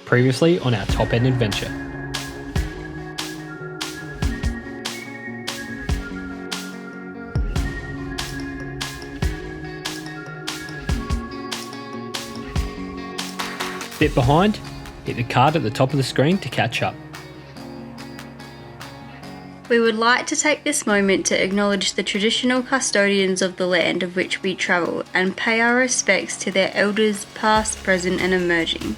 Previously on our Top End adventure. Bit behind, hit the card at the top of the screen to catch up. We would like to take this moment to acknowledge the traditional custodians of the land of which we travel and pay our respects to their elders past, present and emerging.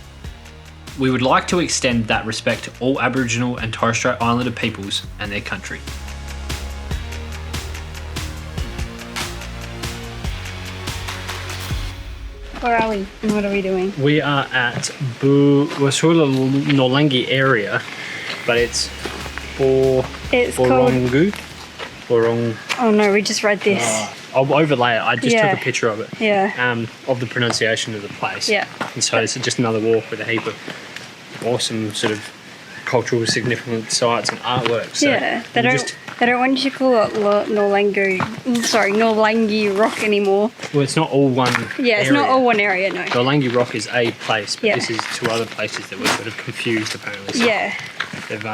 We would like to extend that respect to all Aboriginal and Torres Strait Islander peoples and their country. Where are we and what are we doing? We are at Nolangi area, but it's Borongu. Oh no, we just read this. I'll overlay it. I just took a picture of it. Yeah. Of the pronunciation of the place. Yeah. And so it's just another walk with a heap of awesome sort of cultural significant sites and artwork. So yeah. They don't want you to call it Nolangi Rock anymore. Well, it's not all one Yeah, it's area. not all one area, no. Nolangi Rock is a place, but Yeah. this is two other places that were sort of confused apparently. So Yeah. they've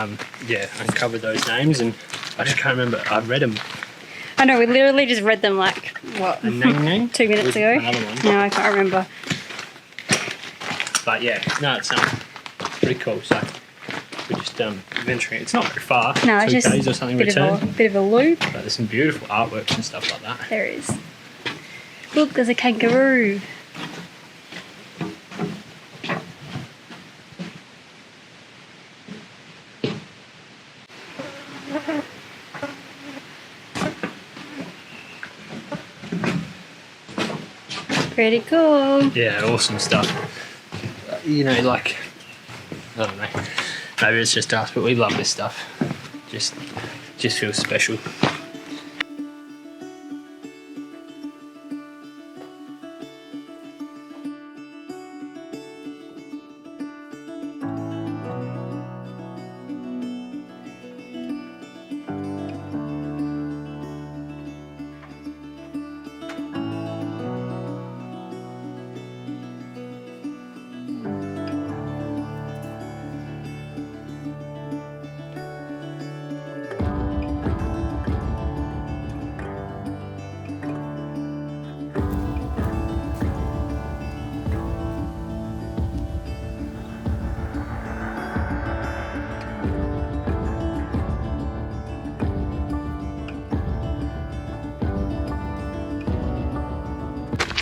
uncovered those names, and I just can't remember. I've read them. I know, we literally just read them like, what, 2 minutes ago? Another one. No, I can't remember. But yeah, no, it's pretty cool. So we're just venturing. It's not very far. No, it's 2 just days or something bit return. of a loop. But there's some beautiful artworks and stuff like that. There is. Look, there's a kangaroo. Pretty cool. Yeah, awesome stuff. You know, like, I don't know. Maybe it's just us, but we love this stuff. Just feels special.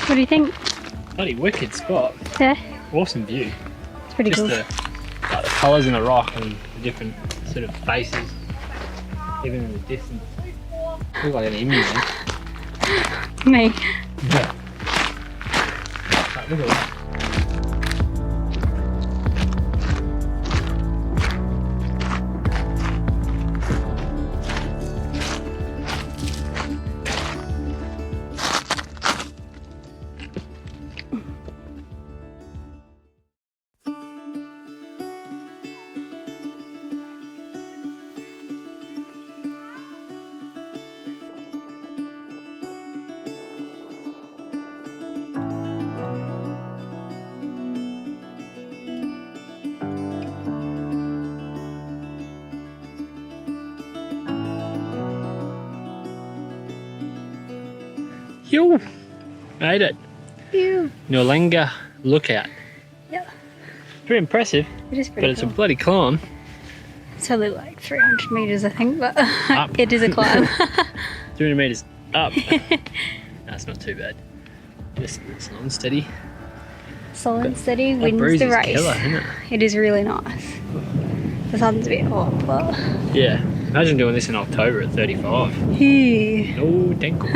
What do you think? Bloody wicked spot. Yeah, Awesome view. it's pretty Just cool. the colours in the rock and the different sort of faces, even in the distance. Look like an emu. Me. Yeah. Like, look at that. Yo, made it. Phew. Nolangi Lookout. Yeah, Pretty impressive, it is but pretty it's a cool. bloody climb. It's only like 300 metres, I think, but Up. it is a climb. 300 metres up. That's not too bad. Just slow and steady. Solid and steady, That wins breeze the is race. killer, isn't it? It is really nice. The sun's a bit hot, but... Yeah. Imagine doing this in October at 35. Phew. No, tinkle.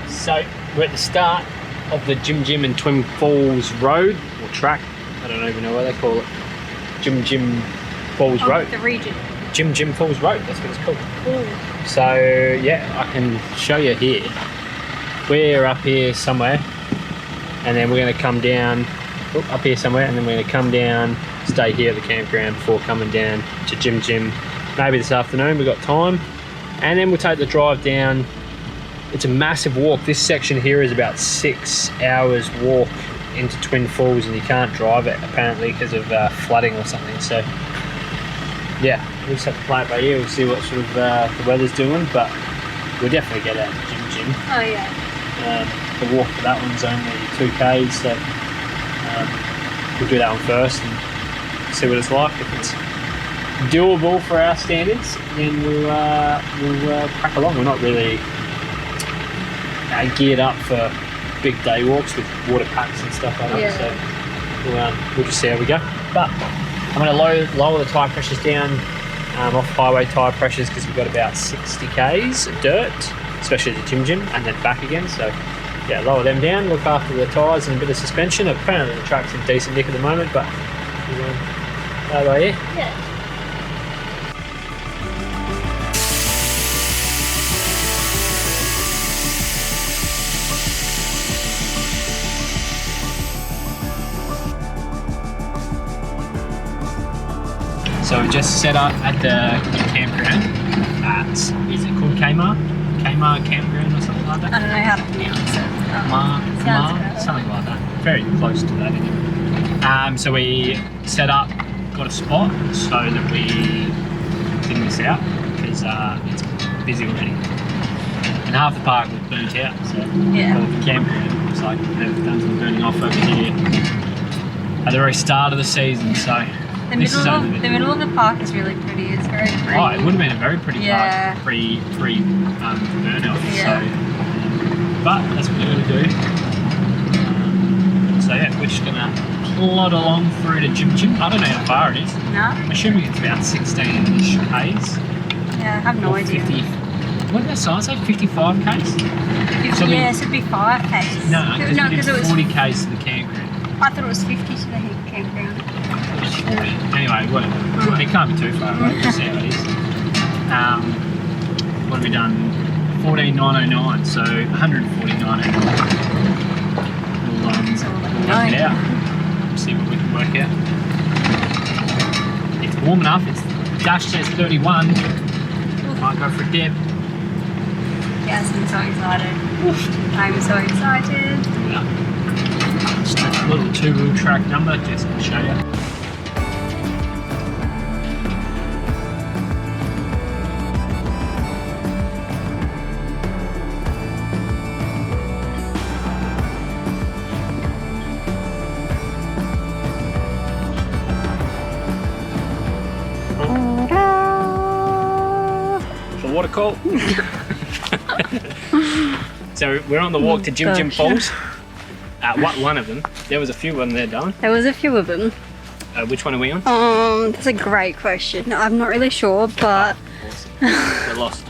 So we're at the start of the Jim and Twin Falls Road, or track. I don't even know what they call it. Jim Falls Road. The region. Jim Jim Falls Road. That's what it's called. So yeah, I can show you here. We're up here somewhere, and then we're going to come down up here somewhere, and then we're going to come down, stay here at the campground before coming down to Jim Jim. Maybe this afternoon, we've got time, and then we'll take the drive down. It's a massive walk. This section here is about 6 hours walk into Twin Falls, and you can't drive it apparently because of flooding or something. So yeah, we'll just have to play it by ear. We'll see what sort of the weather's doing, but we'll definitely get out to Jim Jim. Oh yeah. The walk for that one's only 2Ks, so we'll do that one first and see what it's like. If it's doable for our standards, then we'll crack along. We're not really geared up for big day walks with water packs and stuff like that, so we'll just see how we go. But I'm going to lower the tyre pressures down, off highway tyre pressures, because we've got about 60 Ks of dirt, especially the Jim Jim, and then back again. So yeah, lower them down, look after the tyres and a bit of suspension. Apparently the track's in decent nick at the moment, but play by ear. Yeah. So we just set up at the campground at, is it called Kmart? Kmart Campground or something like that? I don't know how to pronounce it. Sounds something like that. Very close to that anyway. So we set up, got a spot so that we didn't miss out, because it's busy already. And half the park was burnt out, so the campground looks like they've done some burning off over here at the very start of the season. So the middle of the park is really pretty. It's very pretty. Oh, it would have been a very pretty park pre burn off. Yeah. So, but that's what we're going to do. So yeah, we're just going to plod along through to Jim Jim. I don't know how far it is. No. I'm assuming it's about 16-ish Ks. Yeah, I have no idea. 50. What did that sign say? 55 Ks? So yes, it'd be 5 Ks. No, because it was 40 Ks to the campground. I thought it was 50 to the campground. Anyway, whatever. Well, it can't be too far away. We'll see how it is. What have we done? 14,909, so 149. We'll work it out. See what we can work out. It's warm enough. It's dash says 31. Might go for a dip. Yes, I'm so excited. I'm so excited. Yeah. Just a little 2-wheel track number just to show you. The water call. So we're on the walk to Jim Jim Falls. One of them. There was a few on there, Darren. There was a few of them. Which one are we on? That's a great question. I'm not really sure, but we're lost.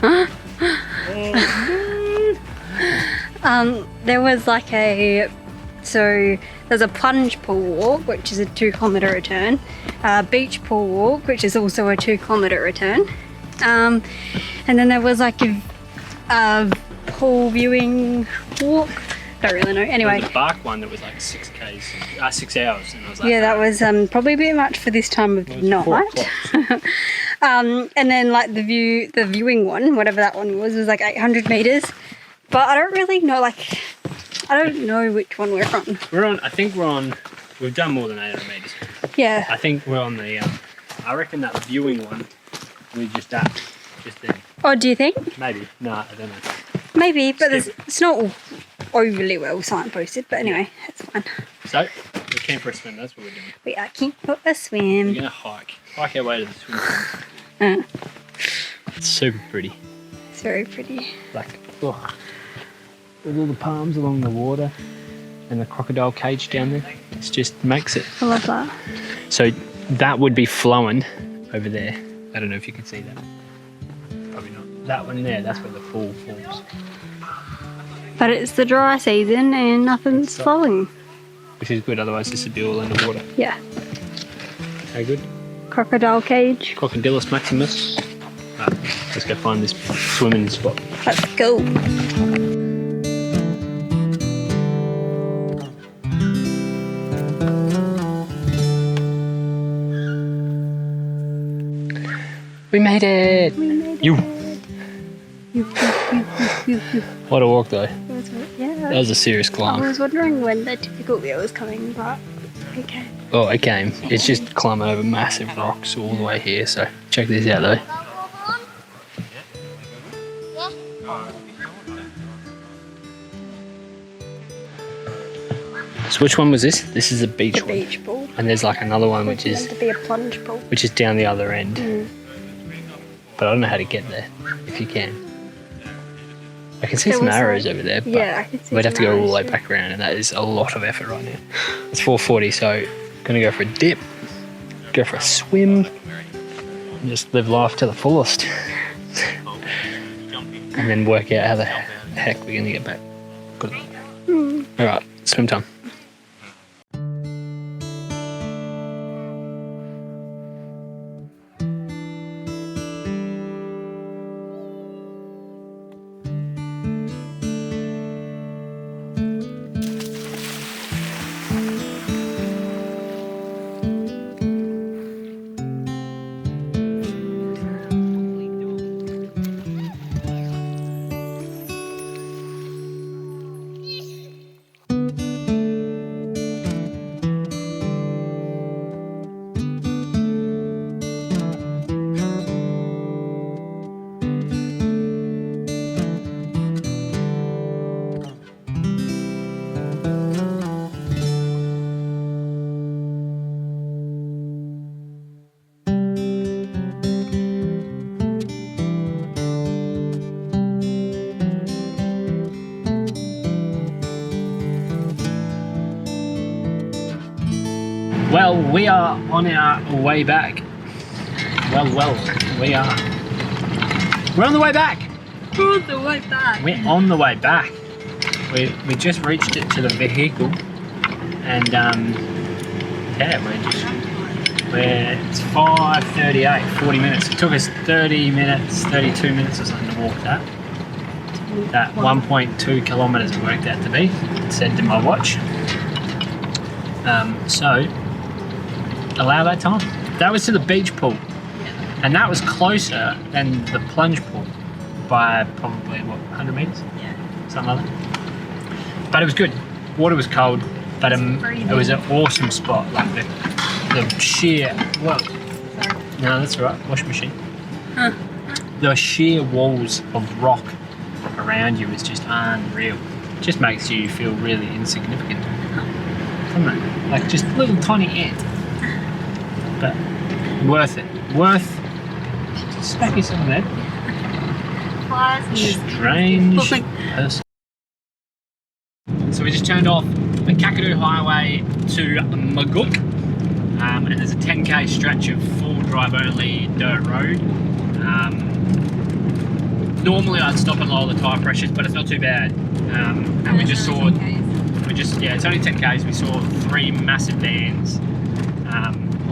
There was like there's a plunge pool walk, which is a 2-kilometre return, beach pool walk, which is also a 2-kilometre return, and then there was like a pool viewing walk. Don't really know. Anyway, there was a bark one that was like 6 hours, and I was like, yeah, that was probably a bit much for this time of the night. And then like the viewing one, whatever that one was like 800 meters. But I don't really know. Like, I don't know which one we're on. I think we're on. We've done more than 800 meters. Yeah. I think we're on the. I reckon that viewing one. We just there. Oh, do you think? Maybe. No, I don't know. Maybe, but it's not overly well signposted. But anyway, it's fine. So we're keen for a swim. That's what we're doing. We are keen for a swim. We're gonna hike our way to the swim pool. It's super pretty. It's very pretty. Like, oh, with all the palms along the water and the crocodile cage down there. It just makes it. I love that. So that would be flowing over there. I don't know if you can see that. Probably not. That one there, that's where the pool forms. But it's the dry season and nothing's flowing. Which is good, otherwise this would be all underwater. Yeah. How good? crocodile cage. Crocodilus maximus. Let's go find this swimming spot. Let's go. We made it! You! What a walk though. Yeah. That was a serious I climb. was wondering when the difficulty was coming, but okay. Oh, it came. It's just climbing over massive rocks all the way here, so check this out though. So which one was this? This is a beach one. Beach pool. And there's like another one which It's meant to be a plunge pool. is down the other end. But I don't know how to get there, if you can. I can see There some was arrows like- over there, but Yeah, I can see we'd have to some go all the way arrows, back around, and that is a lot of effort right now. It's 4:40, so gonna go for a dip, go for a swim, and just live life to the fullest. And then work out how the heck we're gonna get back. Good. Alright, swim time. Well, we are on our way back. We're on the way back. Oh, the way back. We're on the way back. We just reached it to the vehicle, and yeah, it's 5:38, 40 minutes. It took us 30 minutes, 32 minutes or something to walk that. That 1.2 kilometers it worked out to be. It said to my watch. So allow that time. That was to the beach pool, and that was closer than the plunge pool by probably what, 100 meters? Yeah. Something like that. But it was good. Water was cold, but it was an awesome spot. Like the sheer, well, no, that's all right. Washing machine. The sheer walls of rock around you is just unreal. It just makes you feel really insignificant, doesn't it? Like just a little tiny ant. But worth it. Worth to smack yourself in the head. Strange person. So we just turned off the Kakadu Highway to Maguk, and there's a 10k stretch of full drive only dirt road. Normally I'd stop and lower the tyre pressures, but it's not too bad. And we just saw, it's only 10k's. We saw 3 massive vans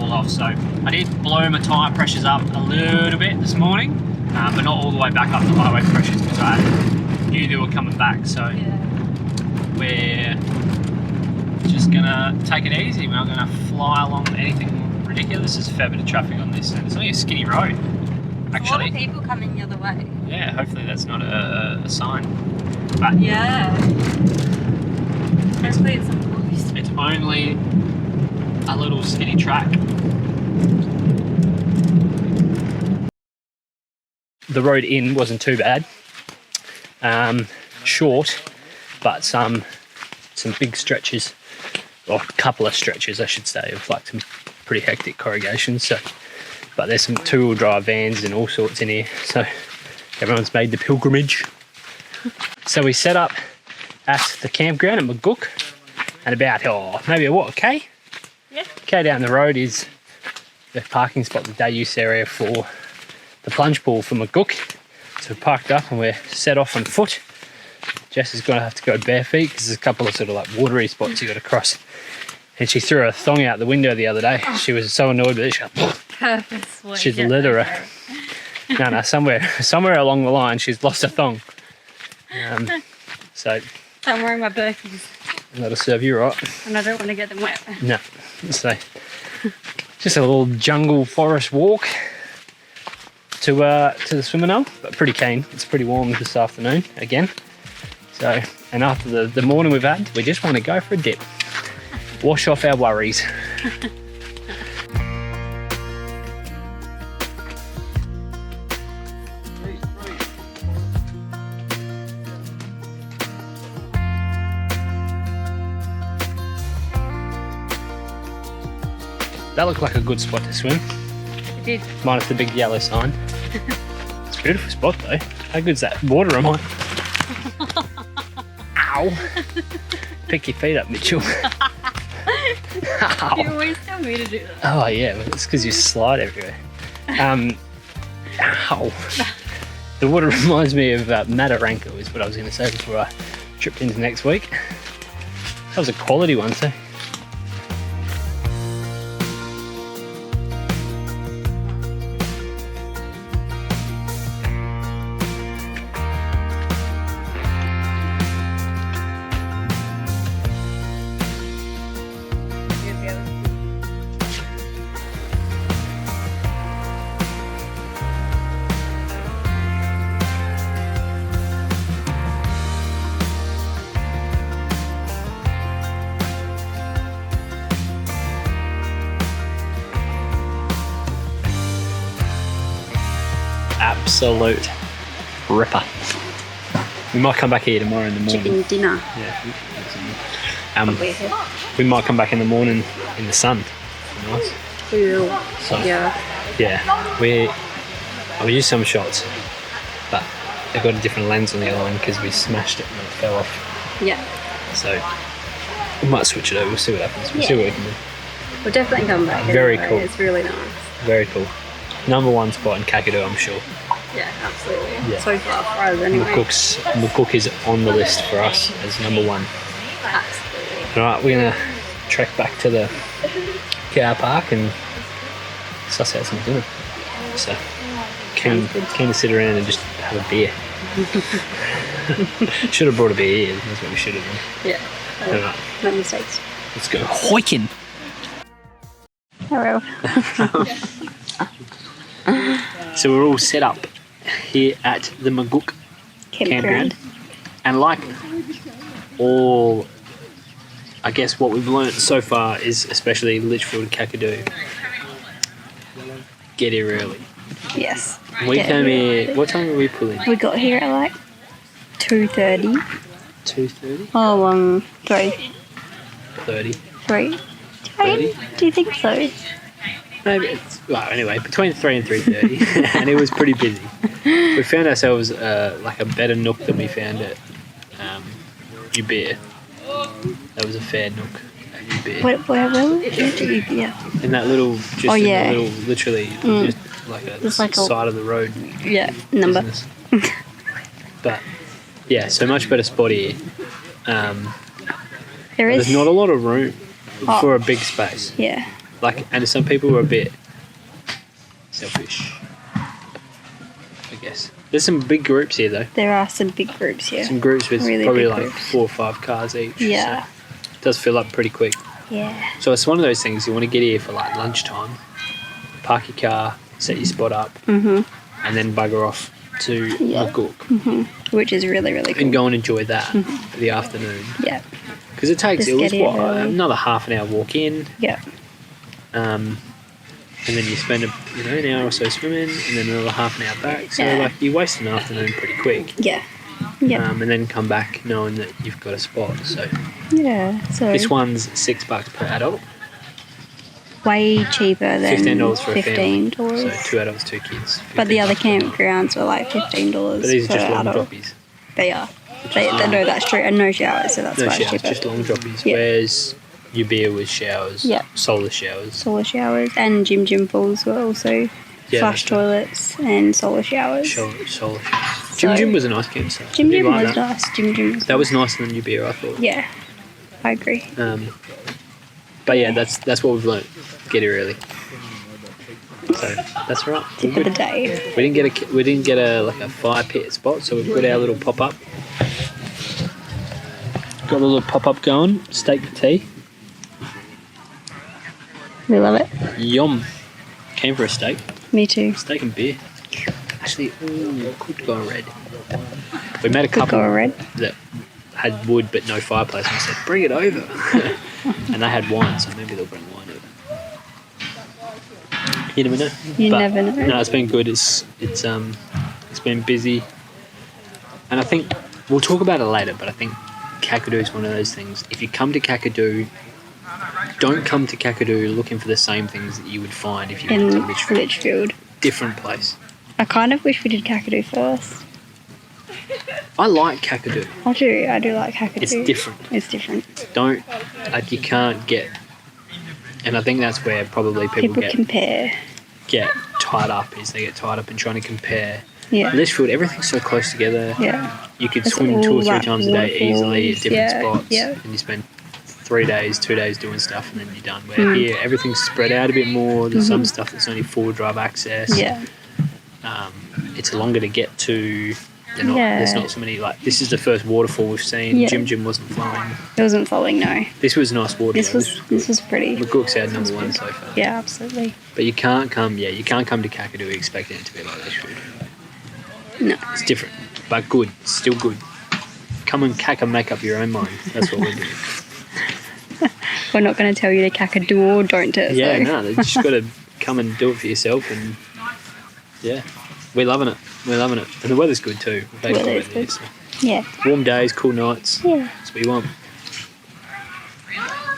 all off. So I did blow my tyre pressures up a little bit this morning, but not all the way back up to highway pressures because I knew they were coming back. So we're just gonna take it easy. We're not gonna fly along anything ridiculous. There's a fair bit of traffic on this, and it's only a skinny road. Actually, A lot of people coming the other way. yeah. Hopefully that's not a sign. But Yeah. Hopefully it's some police. it's only a little skinny track. The road in wasn't too bad. Short, but some big stretches, or a couple of stretches I should say, of like some pretty hectic corrugations. So, but there's some 2-wheel drive vans and all sorts in here, so everyone's made the pilgrimage. So we set up at the campground at Maguk, and about maybe a K? Yeah. K down the road is the parking spot, the day use area for the plunge pool for Maguk. So we parked up and we're set off on foot. Jess is going to have to go bare feet because there's a couple of sort of like watery spots you got to cross. And she threw her thong out the window the other day. She was so annoyed with it. She goes, purposely. She's a litterer. No, somewhere along the line, she's lost a thong. So I'm wearing my Birkies that'll serve you right. and I don't want to get them wet. No, so just a little jungle forest walk to the swimming hole, but pretty keen. It's pretty warm this afternoon again. So, and after the morning we've had, we just want to go for a dip, wash off our worries. That looked like a good spot to swim. It did. Minus the big yellow sign. It's a beautiful spot though. How good's that water am I? Ow! Pick your feet up, Mitchell. Ow. You always tell me to do that. Oh yeah, but it's because you slide everywhere. Ow! The water reminds me of Mataranka is what I was going to say before I tripped into next week. That was a quality one too. Absolute ripper. We might come back here tomorrow in the morning. Chicken dinner. Yeah. We might come back in the morning in the sun. Nice. Ew. So, Yeah. we used some shots, but they've got a different lens on the other one because we smashed it and it fell off. Yeah. So we might switch it over. We'll see what happens. We'll see what we can do. We'll definitely come back. Very anyway. cool. It's really nice. Very cool. Number one spot in Kakadu, I'm sure. Yeah, absolutely. Yeah. So far for us anyway. Mukuk is on the list for us as number one. Absolutely. Alright, we're going to trek back to the car park and suss out some dinner. So, keen to sit around and just have a beer. Should have brought a beer here, that's what we should have done. Yeah. Alright, No mistakes. let's go hoiking! Hello. So we're all set up here at the Mukuk campground. And like all, I guess what we've learnt so far is, especially Litchfield and Kakadu, get here early. Yes. We came here, what time did we pull in? We got here at like 2:30. 2:30? Oh, 3. 30? 3. 30? Do you think so? Maybe it's, well, anyway, between 3 and 3:30, and it was pretty busy. We found ourselves like a better nook than we found at Ubir. That was a fair nook at Ubir. Where were we? Yeah. In that little, just Oh, in yeah. that little, literally, just like a Just like a- side of the road Yeah. Number. business. But yeah, so much better spot here. There is. There's not a lot of room Oh. for a big space. Yeah. Like, and some people are a bit selfish, I guess. There's some big groups here though. There are some big groups here. Some groups with Really probably big like groups. 4 or 5 cars each. Yeah. So it does fill up pretty quick. Yeah. So it's one of those things you want to get here for like lunchtime, park your car, set your spot up, and then bugger off to Yeah. Mukuk Which is really, really cool. and go and enjoy that for the afternoon. Yeah. Because it takes, Just it was get here what, early. another half an hour walk in, Yeah. and then you spend an hour or so swimming, and then another half an hour back. So Yeah. like you waste an afternoon pretty quick. Yeah. Yeah. And then come back knowing that you've got a spot. So Yeah. So this one's $6 per adult, way cheaper than $15 for a family. $15. So 2 adults, 2 kids. But the other $15 per adult. campgrounds were like $15 But these are per just long adult. droppies. They are. They know that's true. And no showers, so that's No why showers, it's cheaper. just long droppies. Yeah. Whereas your beer was showers, Yeah. solar showers. Solar showers and gym pools were also Yeah, flush that's right. toilets and solar showers. Solar showers. So- Jim was a nice campsite. Gym I did like was that. nice. Gym was That was nicer than your beer, I thought. Yeah, I agree. But yeah, that's what we've learnt. Get here early. So that's right. Tip of the day. We didn't get a like a fire pit spot, so we've got our little pop up. Got a little pop up going. Steak tea. We love it. Yum. Came for a steak. Me too. Steak and beer. Actually, could go red. We met a Could couple go red. that had wood but no fireplace, and we said, "Bring it over." And they had wine, so maybe they'll bring wine over. You never know. You never know. No, it's been good. It's been busy, and I think we'll talk about it later. But I think Kakadu is one of those things. If you come to Kakadu, don't come to Kakadu looking for the same things that you would find if you went to In Litchfield. Litchfield. Different place. I kind of wish we did Kakadu first. I like Kakadu. I do like Kakadu. It's different. It's different. You can't get, and I think that's where probably people compare. get tied up, is they get tied up in trying to compare. Yeah. Litchfield, everything's so close together. Yeah. You could It's swim 2 or 3 all times a day easily at different spots. Yeah. And you spend 2 days doing stuff and then you're done. Where here, everything's spread out a bit more. There's some stuff that's only 4-drive access. Yeah. It's longer to get to. There's not so many, like, this is the first waterfall we've seen. Yeah. Jim wasn't flowing. It wasn't flowing, no. This was nice water. This was pretty. McGook's our number 1 so far. Yeah, absolutely. But you can't come to Kakadu expecting it to be like Litchfield. No. It's different, but good. Still good. Come and make up your own mind. That's what we're doing. We're not going to tell you to Kakadu or don't it. Yeah, so. no, you just got to come and do it for yourself, and yeah, we're loving it. We're loving it, and the weather's good too. We've had good weather here, so. Yeah. Warm days, cool nights. Yeah. That's what you want.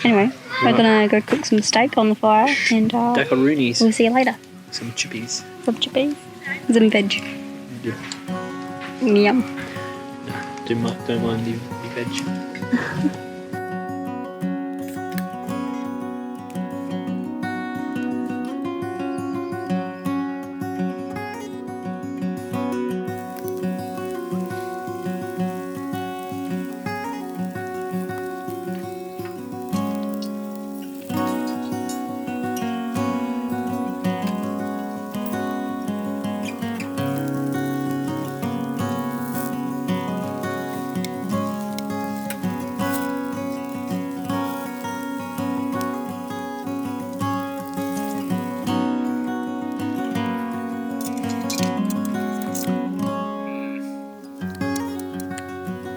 Anyway, we're going to go cook some steak on the fire, and Macaroonies. we'll see you later. Some chippies. Some chippies. Some veg. Yeah. Yum. No, don't mind the veg.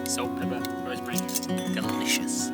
Salt, pepper, rosemary. Delicious.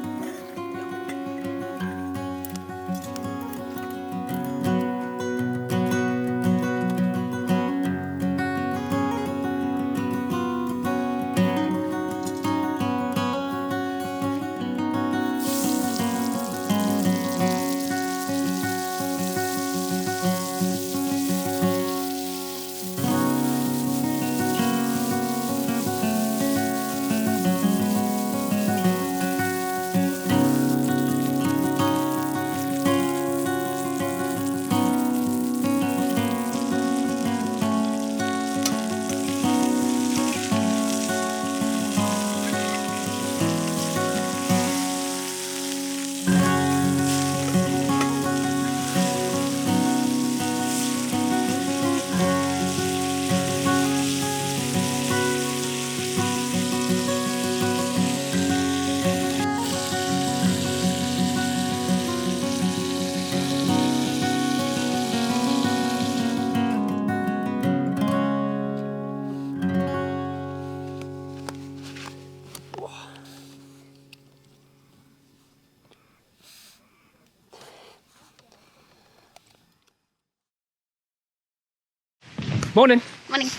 Morning. Morning.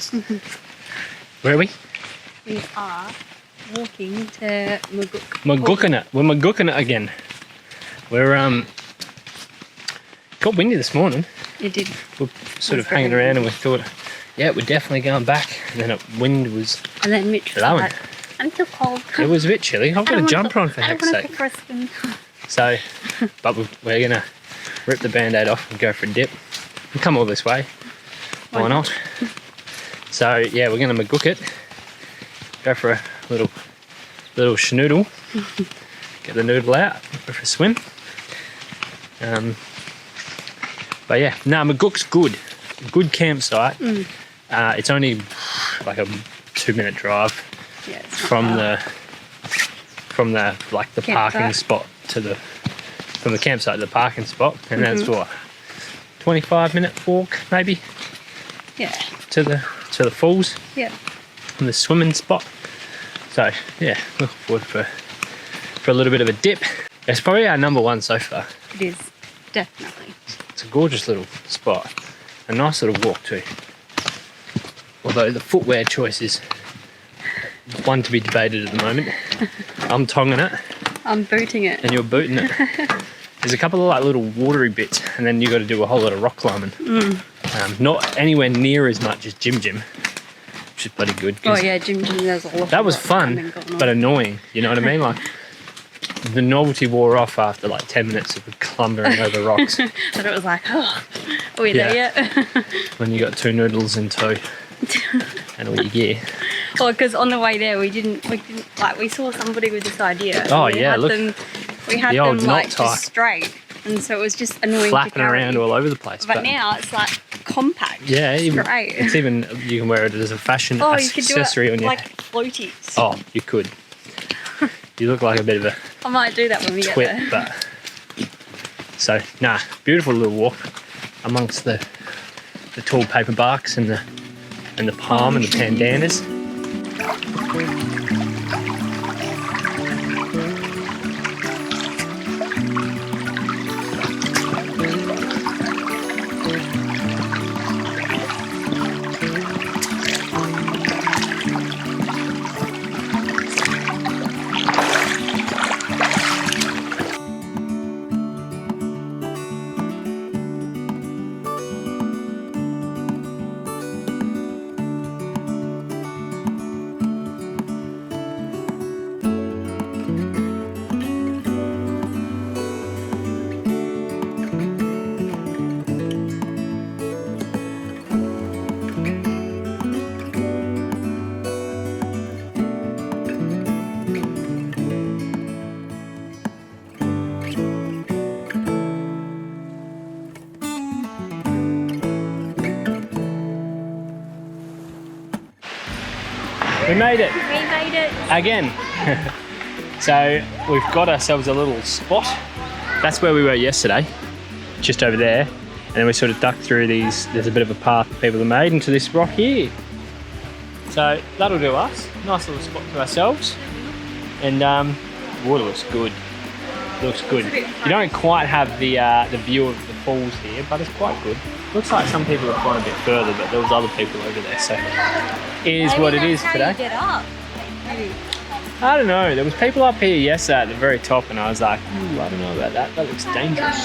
Where are we? We are walking to Maguk. Magooking it. We're magooking it again. We're got windy this morning. It did. We're sort of hanging around and we thought, yeah, we're definitely going back. And then wind was And then Mitch was blowing. like, I'm too cold. It was a bit chilly. I've got a jumper on for heck's I sake. don't want to go for a swim. So, but we're going to rip the band-aid off and go for a dip. We'll come all this way. Why not? So, yeah, we're going to magook it. Go for a little schnoodle. Get the noodle out. Go for a swim. But yeah, no, magook's good. good campsite. It's only like a 2-minute drive Yeah, it's not from far. the like the parking Campsite. spot to from the campsite to the parking spot, and that's what 25-minute walk maybe Yeah. to the falls Yeah. and the swimming spot. So yeah, looking forward for a little bit of a dip. It's probably our number one so far. It is, definitely. It's a gorgeous little spot, a nice little walk too. Although the footwear choice is one to be debated at the moment. I'm tonguing it I'm booting it. and you're booting it. There's a couple of like little watery bits, and then you got to do a whole lot of rock climbing. Not anywhere near as much as Jim Jim, which is bloody good. Oh yeah, Jim Jim, there's a lot. That of was rock fun, climbing going on. but annoying. You know what I mean? Like the novelty wore off after like 10 minutes of clumbering over rocks. But it was like, oh, are we there yet? When you got 2 noodles and 2 and all your gear. Well, because on the way there we didn't like, we saw somebody with this idea. Oh, and yeah, look. We had The them old like knot tie. just straight, and so it was just annoying Flapping to carry. around all over the place. But now it's like compact. yeah, even, great. it's even, you can wear it as a fashion Oh, you could do accessory it on your... like floaties. Oh, you could. You look like a bit of a I might do that when we twit, get there. but... So, nah, beautiful little walk amongst the tall paper barks and the palm and the pandanus. We made it! We made it. Again. So we've got ourselves a little spot. That's where we were yesterday, just over there. And then we sort of ducked through these, there's a bit of a path people have made into this rock here. So that'll do us. Nice little spot to ourselves. And water looks good. Looks good. You don't quite have the view of the falls here, but it's quite good. Looks like some people have gone a bit further, but there was other people over there, so it is what it is today. Get up. I don't know, there was people up here yesterday at the very top and I was like, ooh, I don't know about that, that looks dangerous.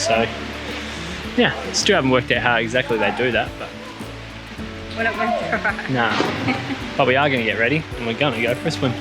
So, yeah, still haven't worked out how exactly they do that, but When it went dry. nah. But we are going to get ready and we're going to go for a swim.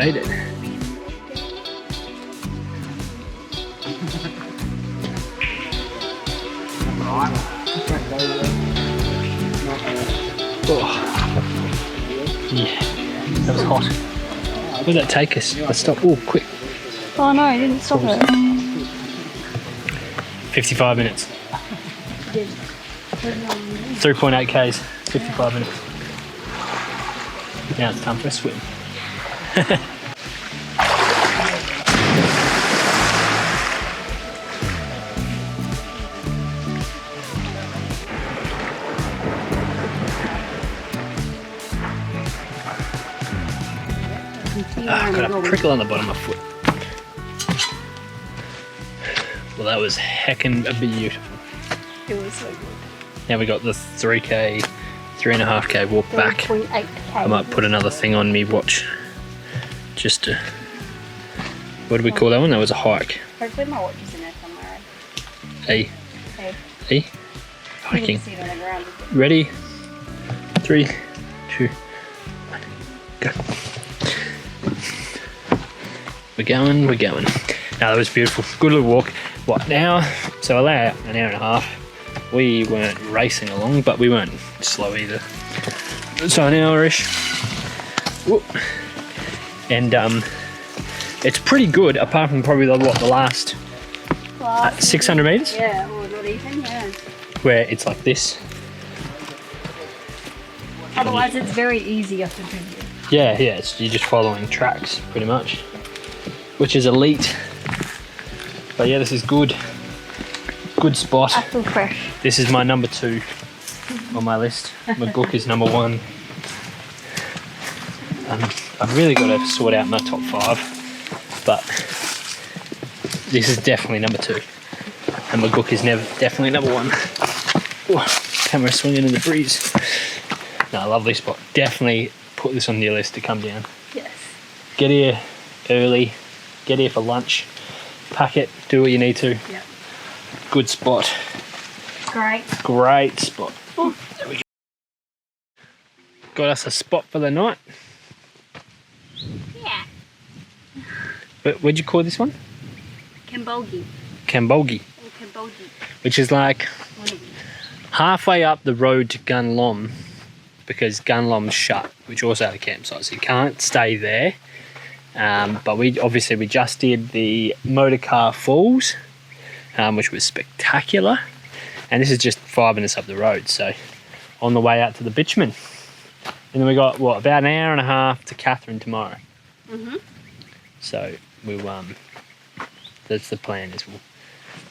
made it. Oh. Yeah, that was hot. Where'd that take us? Let's stop. Oh, quick. Oh no, I didn't stop it. 55 minutes. 3.8 Ks, 55 minutes. Now it's time for a swim. I've got a prickle on the bottom of my foot. Well, that was heckin' beautiful. It was so good. Now we got the 3K, 3.5K walk back. 3.8K. I might put another thing on me watch. Just to, what do we call that one? That was a hike. Hopefully my watch is in there somewhere. E. Okay. E. Hiking. You can see it on the ground. Ready? 3, 2, 1, go. We're going, we're going. Now that was beautiful. Good little walk. What now? So an hour and a half. We weren't racing along, but we weren't slow either. So an hour-ish. Whoop. And it's pretty good, apart from probably the last 600 meters. Yeah, or not even, yeah. Where it's like this. Otherwise it's very easy up to do. Yeah, you're just following tracks pretty much, which is elite. But yeah, this is good. Good spot. I feel fresh. This is my number 2 on my list. My book is number 1. I've really got to sort out my top 5, but this is definitely number 2. And my book is definitely number 1. Ooh, camera swinging in the breeze. No, lovely spot. Definitely put this on your list to come down. Yes. Get here early. Get here for lunch. Pack it. Do what you need to. Yep. Good spot. Great. Great spot. Oh, there we go. Got us a spot for the night. Yeah. But what'd you call this one? Kambolgi. Kambolgi. Or Kambolgi. Which is like halfway up the road to Gunlom, because Gunlom's shut, which also had a campsite, so you can't stay there. But we just did the Motorcar Falls, which was spectacular, and this is just 5 minutes up the road, so on the way out to the bitumen. And then we got about an hour and a half to Catherine tomorrow. So we'll that's the plan, is we'll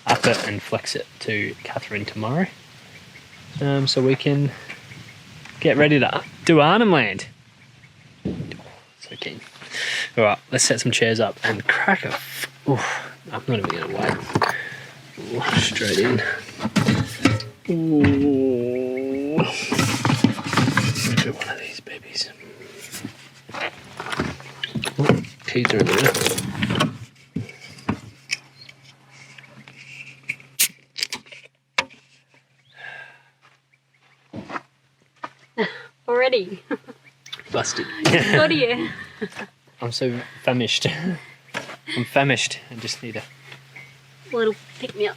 up it and flex it to Catherine tomorrow, so we can get ready to do Arnhem Land. So keen. All right, let's set some chairs up and crack a. I'm not even gonna wait. Ooh, straight in. Ooh. Let's do one of these babies. Ooh, keys are in there. Already. Busted. Got you. I'm so famished. I'm famished. I just need a little pick me up.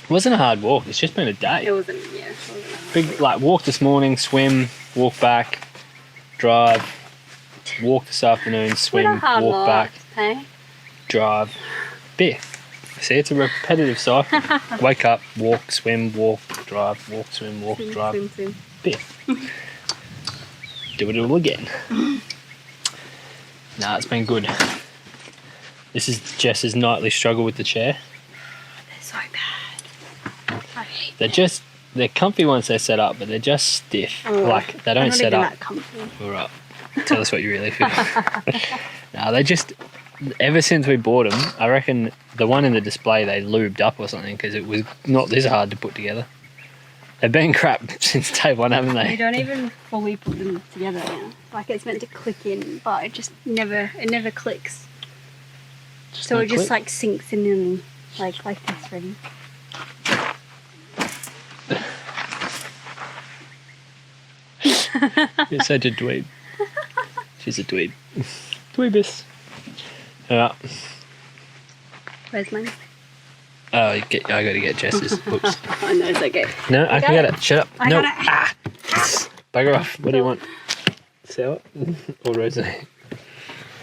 It wasn't a hard walk. It's just been a day. It wasn't. Yeah. It wasn't Big walk this morning, swim, walk back, drive, walk this afternoon, swim, walk back, hey? Drive. Beer. See, it's a repetitive cycle. Wake up, walk, swim, walk, drive, walk, swim, walk, drive. Swim. Beer. Do it all again. Nah, it's been good. This is Jess's nightly struggle with the chair. They're so bad. I hate them. They're comfy once they're set up, but they're just stiff. Like, they don't set up. Not even that comfy. All right. Tell us what you really feel. No, they just, ever since we bought them, I reckon the one in the display they lubed up or something, because it was not this hard to put together. They've been crap since day one, haven't they? You don't even fully put them together now. Like, it's meant to click in, but it just never clicks. So it just like sinks in and like this really. You're such a dweeb. She's a dweeb. Dweebus. Alright. Where's mine? Oh, I gotta get Jess's. Oops. Oh, no, it's okay. No, I can get it. Shut up. I no. got it. Ah. Bugger off. What do you want? Sour or rosé?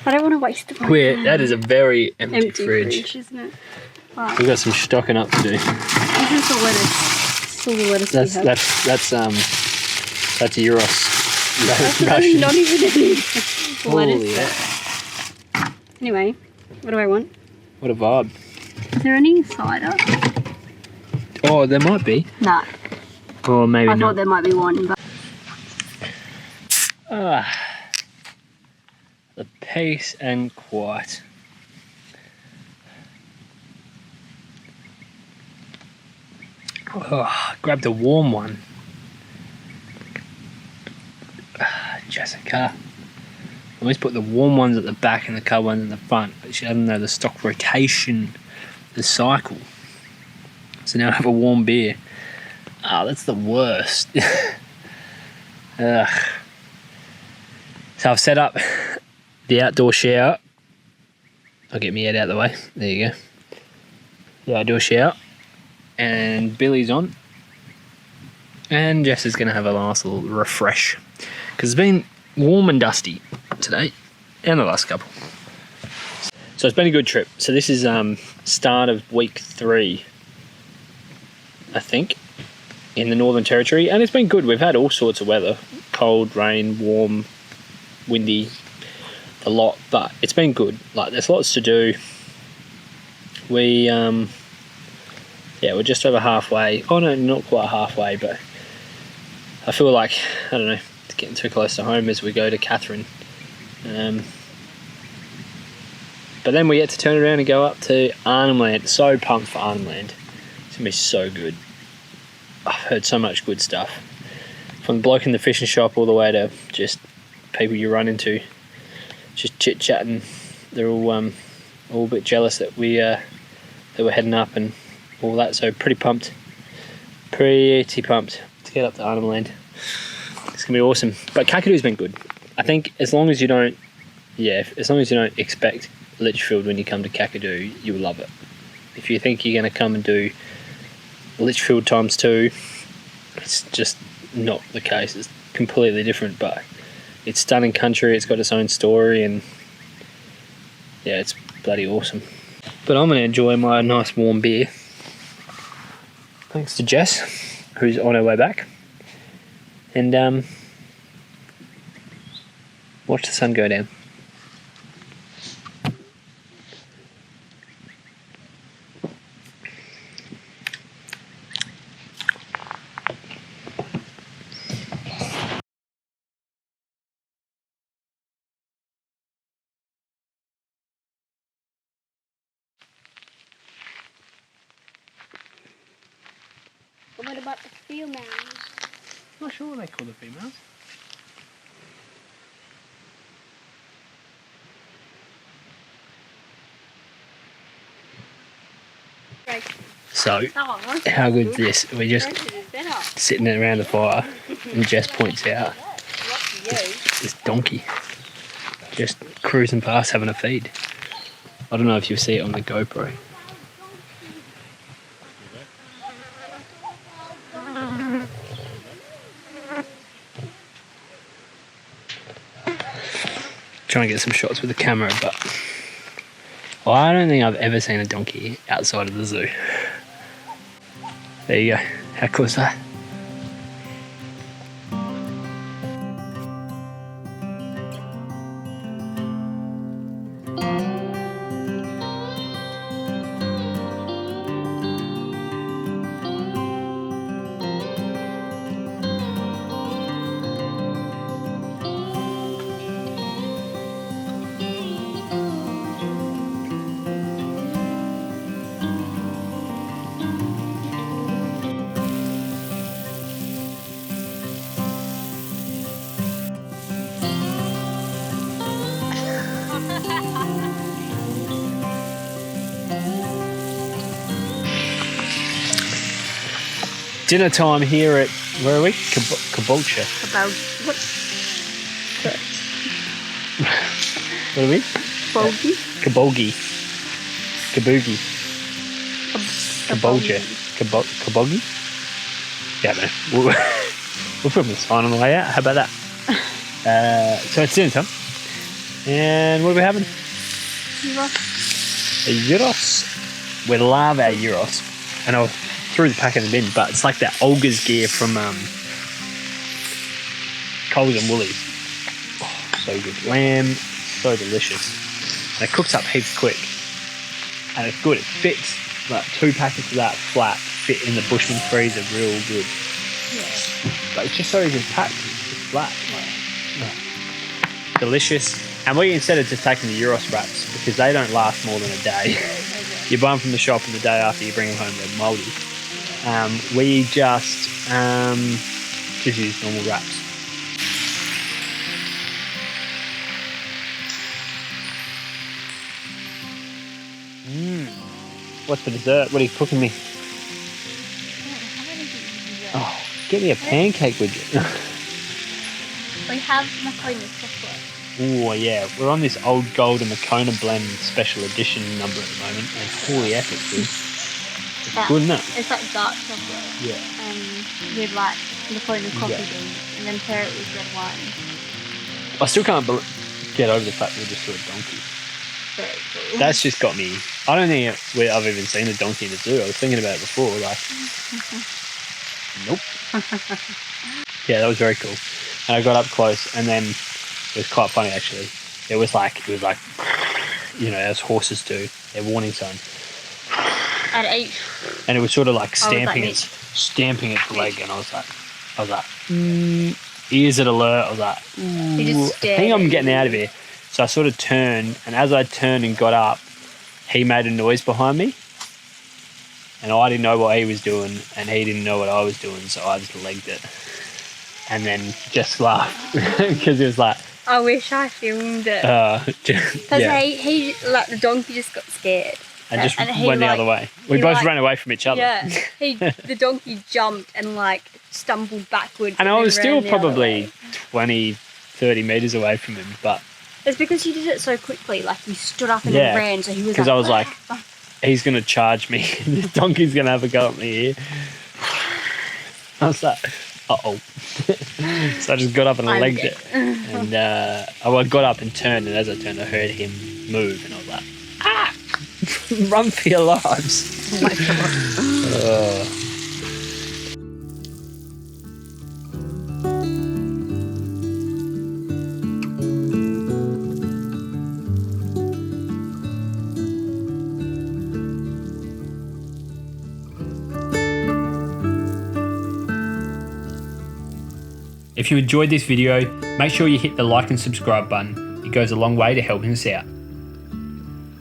I don't want to waste the Queer. That is a very empty fridge. isn't it? Wow. We've got some stocking up to do. This is the lettuce. This is all the lettuce we have. That's Euros. That's not even any Holy lettuce. Anyway, what do I want? What a vibe. Is there any cider? Oh, there might be. Nah. Or maybe I not. thought there might be one, but The peace and quiet. Oh, grab the warm one. Jessica. Always put the warm ones at the back and the cold ones in the front. But she doesn't know the stock rotation, the cycle. So now I have a warm beer. Oh, that's the worst. Ugh. So I've set up the outdoor shower. I'll get my head out of the way. There you go. The outdoor shower. And Billy's on. And Jess is going to have a nice little refresh. Because it's been warm and dusty today. And the last couple. So it's been a good trip. So this is start of week 3. I think. In the Northern Territory. And it's been good. We've had all sorts of weather. Cold, rain, warm, windy, a lot, but it's been good. Like, there's lots to do. We're just over halfway. Oh no, not quite halfway, but I feel like, I don't know, it's getting too close to home as we go to Catherine. But then we get to turn around and go up to Arnhem Land. So pumped for Arnhem Land. It's gonna be so good. I've heard so much good stuff. From the bloke in the fishing shop all the way to just people you run into, just chit chatting. They're all a bit jealous that we're heading up and all that. So pretty pumped to get up to Arnhem Land. It's gonna be awesome. But Kakadu's been good. I think as long as you don't expect Litchfield when you come to Kakadu, you'll love it. If you think you're gonna come and do Litchfield times 2, it's just not the case. It's completely different, but it's stunning country. It's got its own story, and yeah, it's bloody awesome. But I'm going to enjoy my nice warm beer thanks to Jess, who's on her way back, and watch the sun go down. what about the females? I'm not sure what they call the females. Right. So, how good is this? We're just sitting around the fire, and Jess points out this donkey just cruising past having a feed. I don't know if you'll see it on the GoPro. Trying to get some shots with the camera, but well, I don't think I've ever seen a donkey outside of the zoo. There you go. How cool is that? Dinner time here at, where are we? Caboolture. About what? What are we? Bulgy. Kabogi. Kabugi. Kabolja. Kabogi? Yeah, I don't know. We'll put a sign on the way out. How about that? So it's dinner time. And what are we having? A gyros. We love our gyros. And I threw the pack in the bin, but it's like that Olga's gear from Coles and Woolies. Oh, so good. Lamb, so delicious. And it cooks up heaps quick. And it's good. It fits. Like 2 packets of that flat fit in the Bushman freezer real good. Yeah. But it's just so easy to pack. It's flat. Delicious. And we instead of just taking the Euros wraps because they don't last more than a day. You buy them from the shop and the day after you bring them home they're mouldy. We just use normal wraps. What's for dessert? What are you cooking me? Oh, get me a pancake, would you? We have Makona chocolate. Oh yeah, we're on this old gold and Makona blend special edition number at the moment, and holy epic, dude. It's good, isn't it? It's like dark chocolate. Yeah. With like Makona coffee beans, and then pair it with red wine. I still can't get over the fact we just saw a donkey. Very cool. That's just got me. I don't think I've even seen a donkey in the zoo. I was thinking about it before, like, nope. Yeah, that was very cool. And I got up close, and then it was quite funny actually. It was like, you know, as horses do, their warning sign. At each. And it was sort of like stamping its leg, and I was like, ears at alert. I was like, I think I'm getting out of here. So I sort of turned, and as I turned and got up, he made a noise behind me, and I didn't know what he was doing, and he didn't know what I was doing, so I just legged it, and then just laughed because it was like, I wish I filmed it. Because he like the donkey just got scared. And just went the other way. We both ran away from each other. Yeah, the donkey jumped and like stumbled backwards. And I was still probably 20, 30 metres away from him, but... It's because he did it so quickly, like he stood up and then ran, so he was like... Because I was like, he's going to charge me. This donkey's going to have a go at me here. I was like, uh-oh. So I just got up and legged it. And I got up and turned, and as I turned, I heard him move, and I was like, ah! Run for your lives. Oh my God. If you enjoyed this video, make sure you hit the like and subscribe button. It goes a long way to helping us out.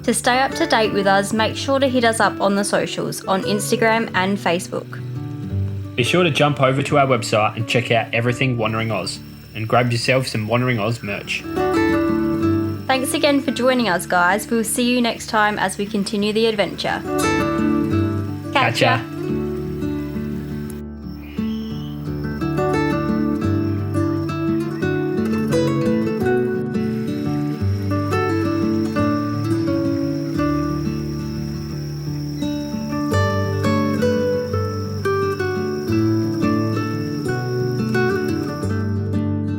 To stay up to date with us, make sure to hit us up on the socials, on Instagram and Facebook. Be sure to jump over to our website and check out everything Wandering Oz, and grab yourself some Wandering Oz merch. Thanks again for joining us, guys. We'll see you next time as we continue the adventure. Catch ya!